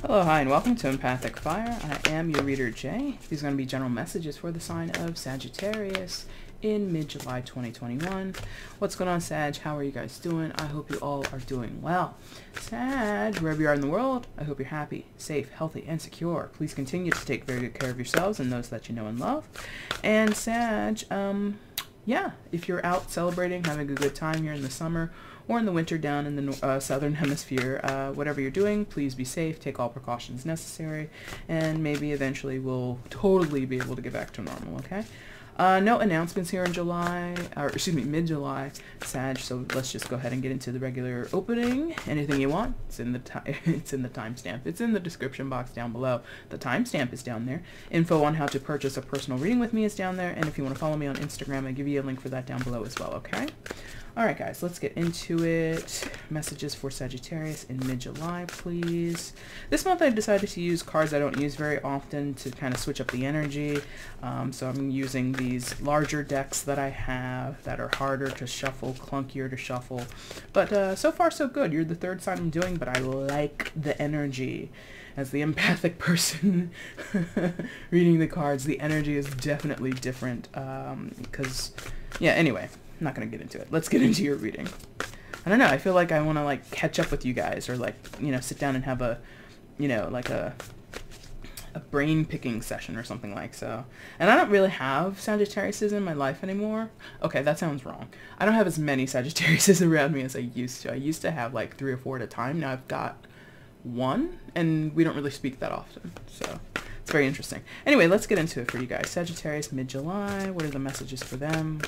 Hello, hi, and welcome to Empathic Fire. I am your reader, Jay. These are going to be general messages for the sign of Sagittarius in mid-July 2021. What's going on, Sag? How are you guys doing? I hope you all are doing well. Sag, wherever you are in the world, I hope you're happy, safe, healthy, and secure. Please continue to take very good care of yourselves and those that you know and love. And Sag, yeah, if you're out celebrating, having a good time here in the summer, or in the winter down in the southern hemisphere, whatever you're doing, please be safe, take all precautions necessary, and maybe eventually we'll totally be able to get back to normal, okay? No announcements here in July, or excuse me, mid-July, Sag, so let's just go ahead and get into the regular opening. Anything you want, it's in the timestamp. It's in the description box down below. The timestamp is down there. Info on how to purchase a personal reading with me is down there, and if you want to follow me on Instagram, I give you a link for that down below as well, okay? Alright guys, let's get into it. Messages for Sagittarius in mid-July, please. This month I decided to use cards I don't use very often to kind of switch up the energy. So I'm using these larger decks that I have that are harder to shuffle, clunkier to shuffle. But so far so good. You're the third sign I'm doing, but I like the energy. As the empathic person reading the cards, the energy is definitely different. Because, yeah, anyway. I'm not going to get into it. Let's get into your reading. I don't know. I feel like I want to, like, catch up with you guys or, like, you know, sit down and have a, you know, like a brain picking session or something like so. And I don't really have Sagittariuses in my life anymore. Okay, that sounds wrong. I don't have as many Sagittariuses around me as I used to. I used to have, like, 3 or 4 at a time. Now I've got 1, and we don't really speak that often. So it's very interesting. Anyway, let's get into it for you guys. Sagittarius, mid-July. What are the messages for them?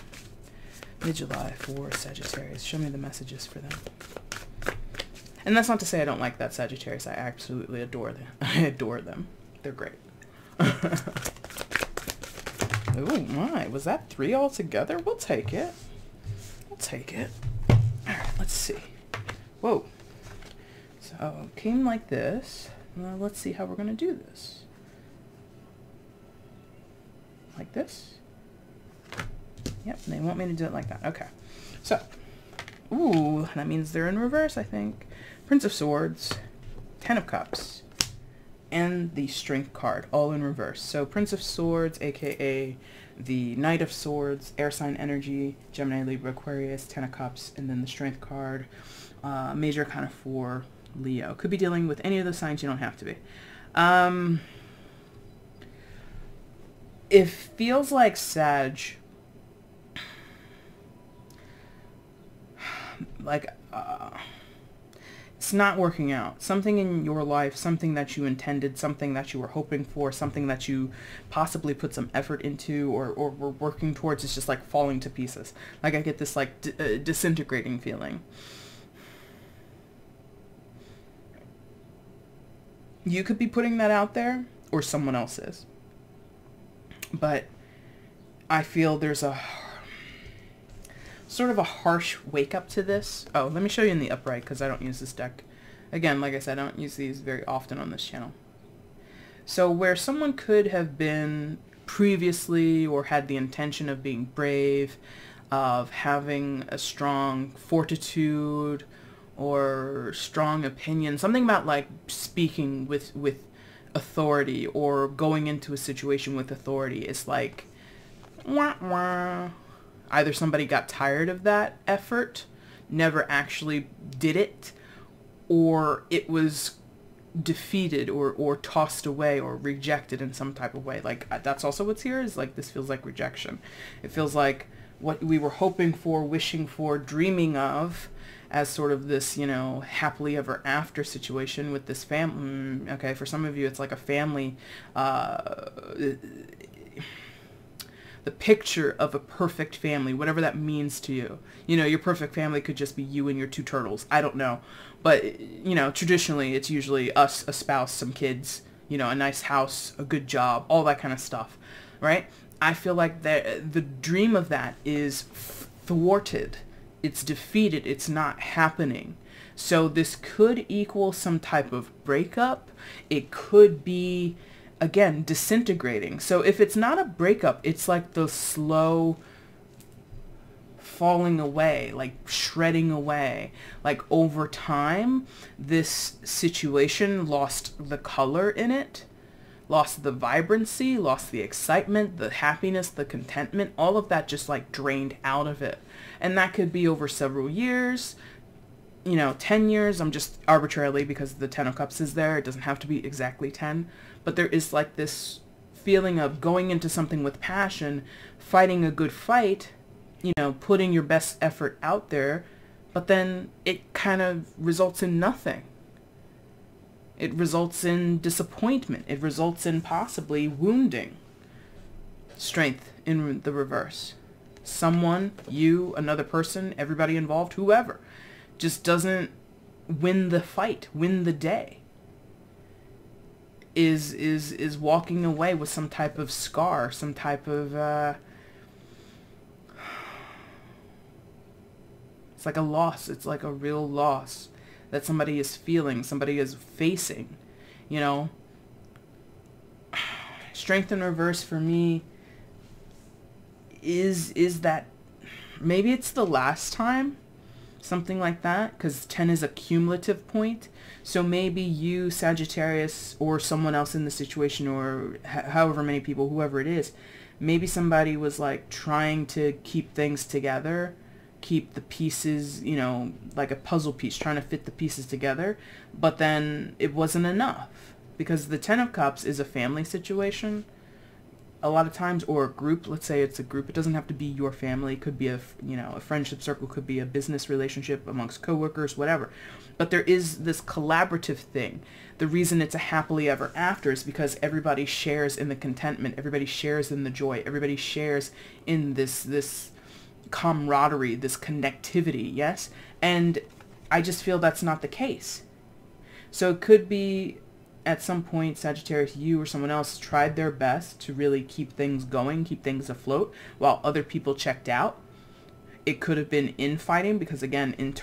Mid-July for Sagittarius. Show me the messages for them. And that's not to say I don't like that Sagittarius. I absolutely adore them. I adore them. They're great. Oh my, was that 3 altogether? We'll take it. We'll take it. Alright, let's see. Whoa. So, it came like this. Well, let's see how we're going to do this. Like this. Yep, they want me to do it like that. Okay. So, ooh, that means they're in reverse, I think. Prince of Swords, 10 of Cups, and the Strength card, all in reverse. So, Prince of Swords, aka the Knight of Swords, air sign energy, Gemini, Libra, Aquarius, 10 of Cups, and then the Strength card, major kind of for Leo. Could be dealing with any of those signs, you don't have to be. It feels like Sag, like, it's not working out. Something in your life, something that you intended, something that you were hoping for, something that you possibly put some effort into or were working towards is just like falling to pieces. Like I get this like disintegrating feeling. You could be putting that out there or someone else is. But I feel there's a sort of a harsh wake up to this. Oh, let me show you in the upright because I don't use this deck. Again, like I said, I don't use these very often on this channel. So where someone could have been previously or had the intention of being brave, of having a strong fortitude or strong opinion, something about like speaking with authority or going into a situation with authority is like, wah, wah. Either somebody got tired of that effort, never actually did it, or it was defeated or tossed away or rejected in some type of way. Like, that's also what's here, is like, this feels like rejection. It feels like what we were hoping for, wishing for, dreaming of as sort of this, you know, happily ever after situation with this family. Okay, for some of you, it's like a family, the picture of a perfect family, whatever that means to you. You know, your perfect family could just be you and your 2 turtles. I don't know. But, you know, traditionally, it's usually us, a spouse, some kids, you know, a nice house, a good job, all that kind of stuff, right? I feel like the dream of that is thwarted. It's defeated. It's not happening. So this could equal some type of breakup. It could be, again, disintegrating. So if it's not a breakup, it's like the slow falling away, like shredding away. Like over time, this situation lost the color in it, lost the vibrancy, lost the excitement, the happiness, the contentment, all of that just like drained out of it. And that could be over several years, 10 years. I'm just arbitrarily, because the 10 of Cups is there. It doesn't have to be exactly 10, but there is like this feeling of going into something with passion, fighting a good fight, putting your best effort out there, but then it kind of results in nothing. It results in disappointment. It results in possibly wounding. Strength in the reverse. Someone, you, another person, everybody involved, whoever, just doesn't win the fight, win the day. Is walking away with some type of scar, some type of it's like a loss. It's like a real loss that somebody is feeling, somebody is facing, Strength in reverse for me is that maybe it's the last time, something like that, because 10 is a cumulative point. So maybe you, Sagittarius, or someone else in the situation, or however many people, whoever it is, maybe somebody was like trying to keep things together, keep the pieces, like a puzzle piece, trying to fit the pieces together, but then it wasn't enough, because the 10 of Cups is a family situation a lot of times, or a group. Let's say it's a group. It doesn't have to be your family. It could be a friendship circle, could be a business relationship amongst coworkers, whatever. But there is this collaborative thing. The reason it's a happily ever after is because everybody shares in the contentment. Everybody shares in the joy. Everybody shares in this camaraderie, this connectivity, yes? And I just feel that's not the case. So it could be at some point, Sagittarius, you or someone else tried their best to really keep things going, keep things afloat, while other people checked out. It could have been infighting, because again, the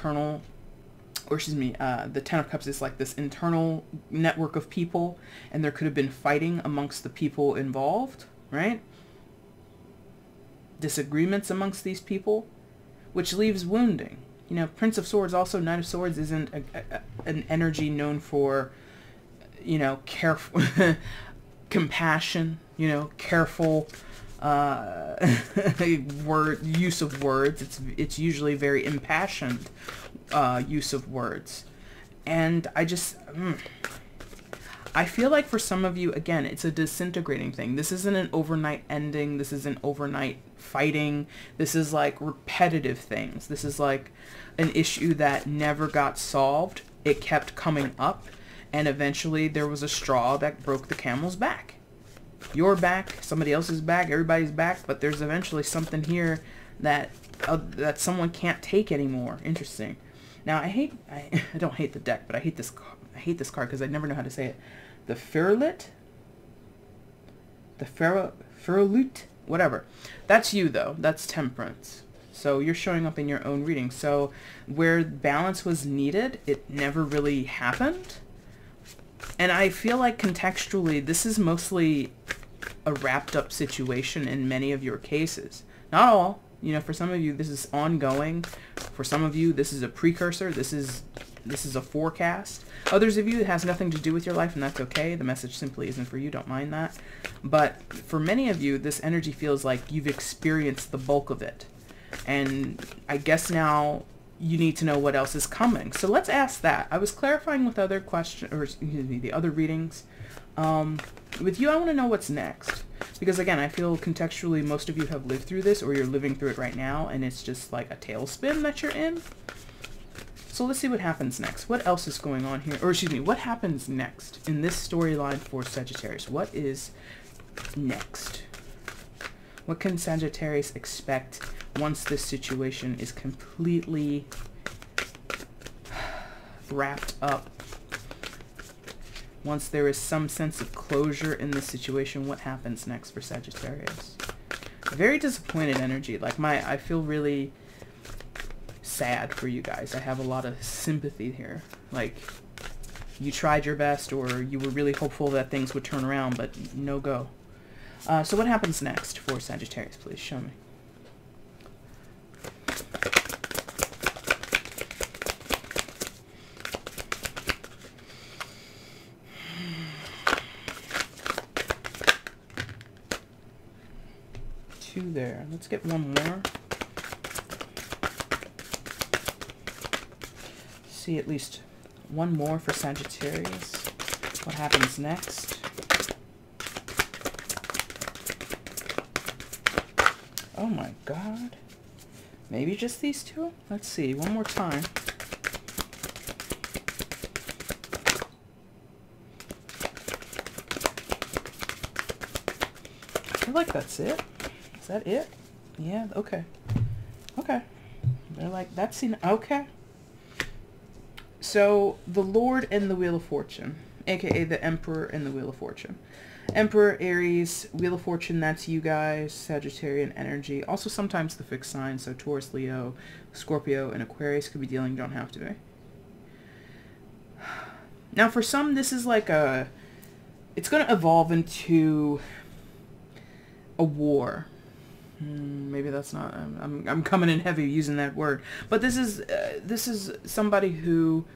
10 of Cups is like this internal network of people, and there could have been fighting amongst the people involved, right? Disagreements amongst these people, which leaves wounding. Prince of Swords, also Knight of Swords, isn't an energy known for, careful, compassion, careful use of words. It's usually very impassioned use of words. And I feel like for some of you, again, it's a disintegrating thing. This isn't an overnight ending. This isn't overnight fighting. This is like repetitive things. This is like an issue that never got solved. It kept coming up, and eventually there was a straw that broke the camel's back. Your back, somebody else's back, everybody's back, but there's eventually something here that someone can't take anymore. Interesting. Now I don't hate the deck, but I hate this card because I never know how to say it. The Ferulite, whatever. That's you though. That's Temperance. So you're showing up in your own reading. So where balance was needed, it never really happened. And I feel like contextually, this is mostly a wrapped up situation in many of your cases. Not all. For some of you, this is ongoing. For some of you, this is a precursor. This is a forecast. Others of you, it has nothing to do with your life, and that's okay. The message simply isn't for you. Don't mind that. But for many of you, this energy feels like you've experienced the bulk of it. And I guess now you need to know what else is coming. So let's ask that. I was clarifying with other the other readings. With you, I want to know what's next. Because again, I feel contextually most of you have lived through this, or you're living through it right now, and it's just like a tailspin that you're in. So let's see what happens next. What else is going on here? Or excuse me, what happens next in this storyline for Sagittarius? What is next? What can Sagittarius expect once this situation is completely wrapped up? Once there is some sense of closure in this situation, what happens next for Sagittarius? Very disappointed energy. Like I feel really sad for you guys. I have a lot of sympathy here. Like, you tried your best, or you were really hopeful that things would turn around, but no go. So what happens next for Sagittarius? Please show me. 2 there. Let's get one more. See at least one more for Sagittarius. What happens next? Oh my God. Maybe just these two? Let's see. One more time. I feel like that's it. Is that it? Yeah, okay. Okay. They're like, that's enough. Okay. So, the Lord and the Wheel of Fortune, aka the Emperor and the Wheel of Fortune. Emperor, Aries, Wheel of Fortune, that's you guys, Sagittarian energy. Also sometimes the fixed signs, so Taurus, Leo, Scorpio, and Aquarius could be dealing, don't have to be. Now for some, this is like it's going to evolve into a war. Maybe that's not, I'm coming in heavy using that word. But this is somebody who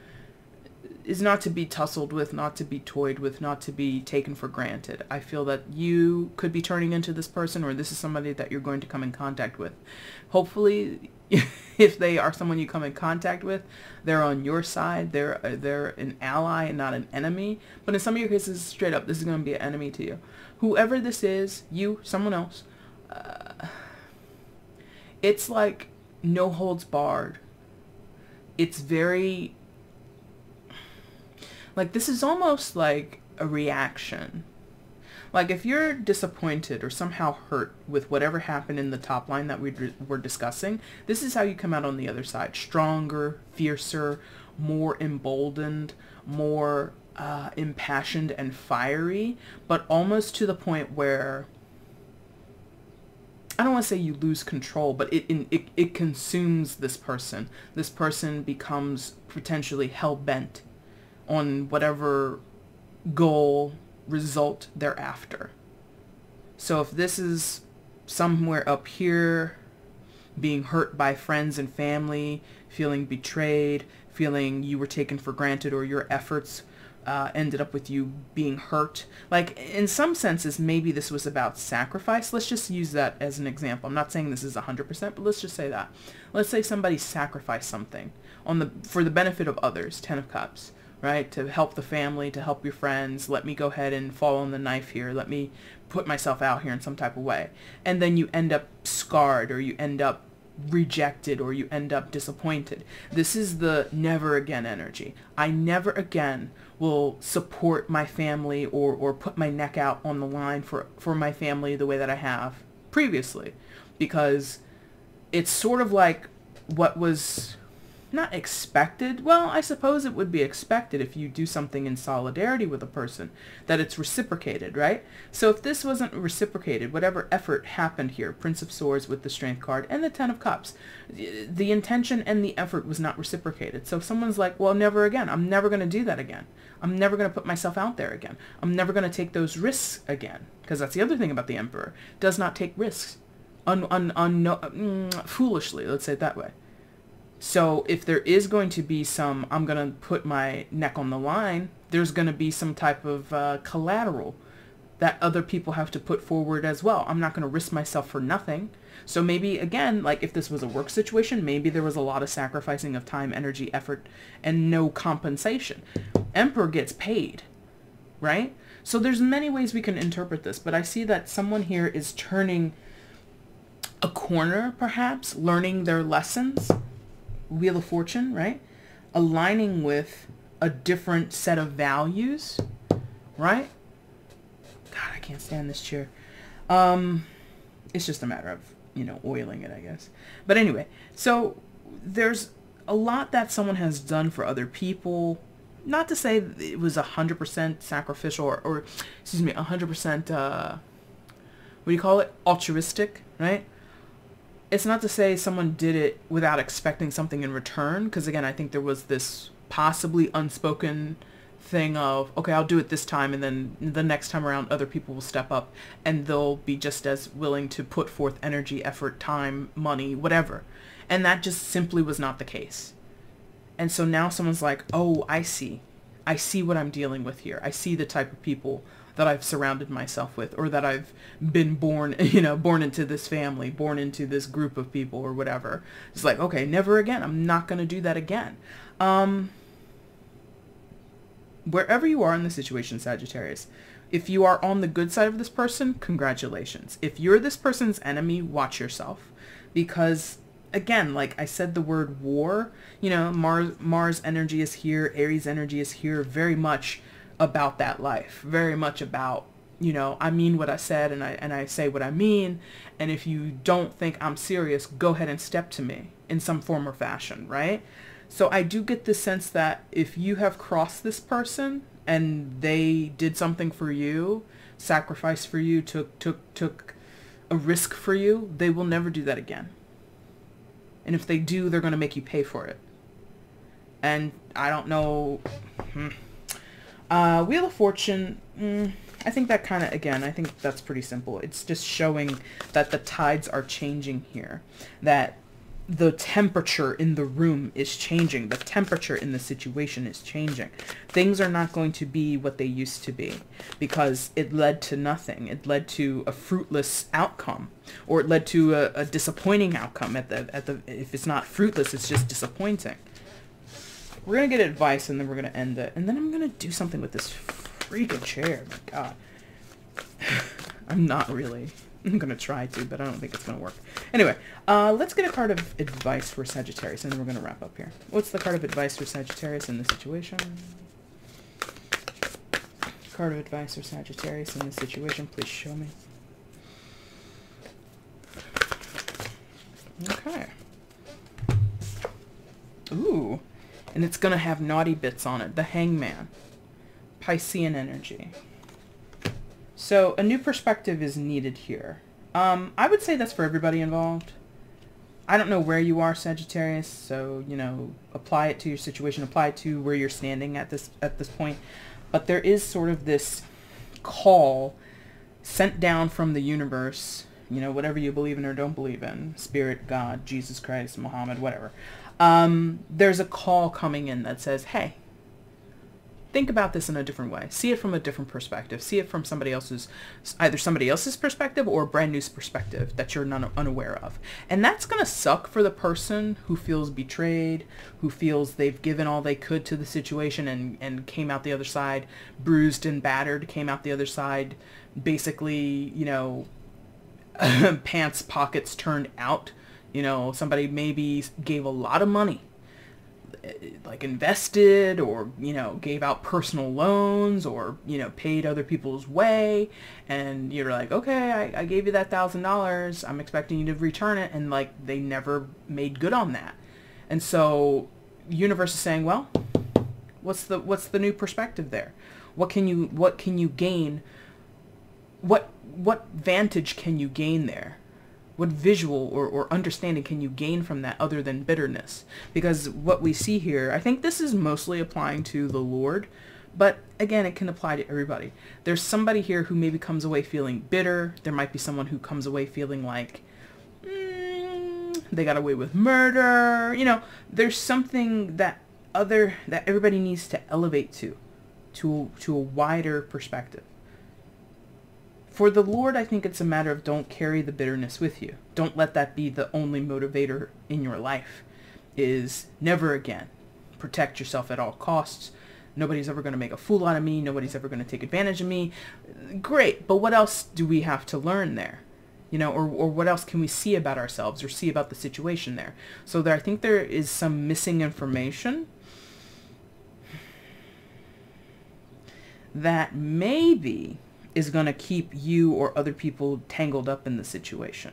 is not to be tussled with, not to be toyed with, not to be taken for granted. I feel that you could be turning into this person, or this is somebody that you're going to come in contact with. Hopefully, if they are someone you come in contact with, they're on your side. They're an ally and not an enemy. But in some of your cases, straight up, this is going to be an enemy to you. Whoever this is, you, someone else, it's like no holds barred. It's very... like, this is almost like a reaction. Like, if you're disappointed or somehow hurt with whatever happened in the top line that we were discussing, this is how you come out on the other side. Stronger, fiercer, more emboldened, more impassioned and fiery, but almost to the point where, I don't want to say you lose control, but it consumes this person. This person becomes potentially hell-bent on whatever goal, result they're after. So if this is somewhere up here, being hurt by friends and family, feeling betrayed, feeling you were taken for granted, or your efforts ended up with you being hurt. Like, in some senses, maybe this was about sacrifice. Let's just use that as an example. I'm not saying this is 100%, but let's just say that. Let's say somebody sacrificed something for the benefit of others, 10 of Cups. Right? To help the family, to help your friends. Let me go ahead and fall on the knife here. Let me put myself out here in some type of way. And then you end up scarred, or you end up rejected, or you end up disappointed. This is the never again energy. I never again will support my family or put my neck out on the line for my family the way that I have previously. Because it's sort of like what was... not expected. Well, I suppose it would be expected if you do something in solidarity with a person, that it's reciprocated, right? So if this wasn't reciprocated, whatever effort happened here, Prince of Swords with the Strength card and the 10 of Cups, the intention and the effort was not reciprocated. So if someone's like, well, never again. I'm never going to do that again. I'm never going to put myself out there again. I'm never going to take those risks again. Because that's the other thing about the Emperor. Does not take risks. Foolishly, let's say it that way. So if there is going to be some, I'm going to put my neck on the line, there's going to be some type of collateral that other people have to put forward as well. I'm not going to risk myself for nothing. So maybe, again, like if this was a work situation, maybe there was a lot of sacrificing of time, energy, effort, and no compensation. Emperor gets paid, right? So there's many ways we can interpret this, but I see that someone here is turning a corner, perhaps, learning their lessons. Wheel of Fortune, right? Aligning with a different set of values, right? God, I can't stand this chair. It's just a matter of, oiling it, I guess. But anyway, so there's a lot that someone has done for other people. Not to say it was 100% sacrificial or excuse me, 100%, what do you call it? Altruistic, right? It's not to say someone did it without expecting something in return, because again, I think there was this possibly unspoken thing of, okay, I'll do it this time, and then the next time around other people will step up and they'll be just as willing to put forth energy, effort, time, money, whatever. And that just simply was not the case. And so now someone's like, oh, I see what I'm dealing with here. I see the type of people that I've surrounded myself with, or that I've been born, you know, born into this family, born into this group of people or whatever. It's like, okay, never again. I'm not going to do that again. Wherever you are in the situation, Sagittarius, if you are on the good side of this person, congratulations. If you're this person's enemy, watch yourself. Because, again, like I said, the word war, you know, Mars energy is here, Aries energy is here, very much about that life. Very much about, you know, I mean what I said, and I say what I mean. And if you don't think I'm serious, go ahead and step to me in some form or fashion, right? So I do get the sense that if you have crossed this person and they did something for you, sacrificed for you, took a risk for you, they will never do that again. And if they do, they're going to make you pay for it. And I don't know. Wheel of Fortune, I think that kind of, again, I think that's pretty simple. It's just showing that the tides are changing here. That the temperature in the room is changing. The temperature in the situation is changing. Things are not going to be what they used to be because it led to nothing. It led to a fruitless outcome, or it led to a disappointing outcome if it's not fruitless, it's just disappointing. We're going to get advice and then we're going to end it. And then I'm going to do something with this freaking chair. My God. I'm not really. I'm going to try to, but I don't think it's going to work. Anyway, let's get a card of advice for Sagittarius, and then we're going to wrap up here. What's the card of advice for Sagittarius in this situation? Card of advice for Sagittarius in this situation, please show me. Okay. Ooh. And it's going to have naughty bits on it. The Hangman. Piscean energy. So a new perspective is needed here. I would say that's for everybody involved. I don't know where you are, Sagittarius, so, you know, apply it to your situation, apply it to where you're standing at this point. But there is sort of this call sent down from the universe, you know, whatever you believe in or don't believe in, Spirit, God, Jesus Christ, Muhammad, whatever. There's a call coming in that says, hey, think about this in a different way. See it from a different perspective. See it from somebody else's, either somebody else's perspective or a brand new perspective that you're unaware of. And that's going to suck for the person who feels betrayed, who feels they've given all they could to the situation and came out the other side bruised and battered, came out the other side basically, you know, pants pockets turned out. You know, somebody maybe gave a lot of money, like invested, or, you know, gave out personal loans, or, you know, paid other people's way, and you're like, okay, I gave you that $1,000, I'm expecting you to return it, and like they never made good on that. And so universe is saying, well, what's the new perspective there? What can you gain? What vantage can you gain there? What visual or understanding can you gain from that other than bitterness? Because what we see here, I think this is mostly applying to the Lord, but again, it can apply to everybody. There's somebody here who maybe comes away feeling bitter. There might be someone who comes away feeling like they got away with murder. You know, there's something that everybody needs to elevate to a wider perspective. For the Lord, I think it's a matter of don't carry the bitterness with you. Don't let that be the only motivator in your life, is never again. Protect yourself at all costs. Nobody's ever going to make a fool out of me. Nobody's ever going to take advantage of me. Great, but what else do we have to learn there? You know, or what else can we see about ourselves or see about the situation there? So I think there is some missing information that maybe is going to keep you or other people tangled up in the situation.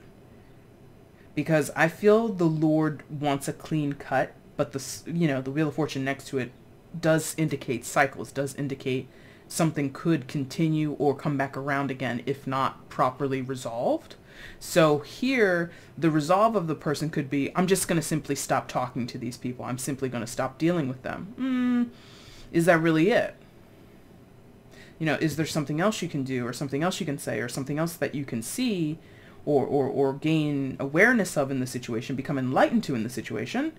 Because I feel the Lord wants a clean cut, but the Wheel of Fortune next to it does indicate cycles, does indicate something could continue or come back around again if not properly resolved. So here, the resolve of the person could be, I'm just going to simply stop talking to these people. I'm simply going to stop dealing with them. Is that really it? You know, is there something else you can do, or something else you can say, or something else that you can see or gain awareness of in the situation, become enlightened to in the situation,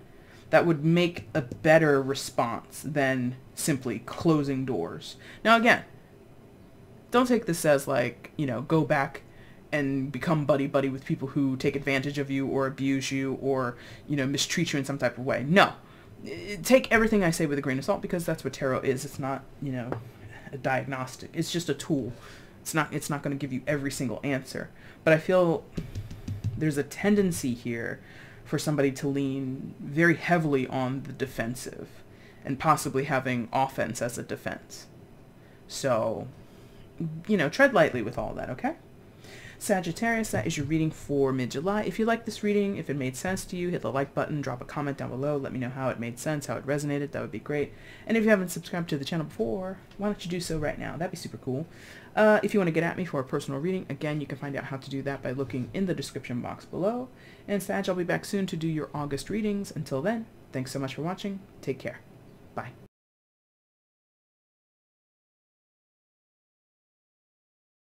that would make a better response than simply closing doors? Now again, don't take this as like, you know, go back and become buddy-buddy with people who take advantage of you or abuse you or, you know, mistreat you in some type of way. No. Take everything I say with a grain of salt, because that's what tarot is. It's not, you know, a diagnostic. It's just a tool. It's not going to give you every single answer. But I feel there's a tendency here for somebody to lean very heavily on the defensive and possibly having offense as a defense. So, you know, tread lightly with all that, okay? Sagittarius, that is your reading for mid-July. If you like this reading, if it made sense to you, hit the like button, drop a comment down below, let me know how it made sense, how it resonated. That would be great. And if you haven't subscribed to the channel before, why don't you do so right now? That'd be super cool. If you want to get at me for a personal reading, again, you can find out how to do that by looking in the description box below. And Sag, I'll be back soon to do your August readings. Until then, thanks so much for watching. Take care. Bye.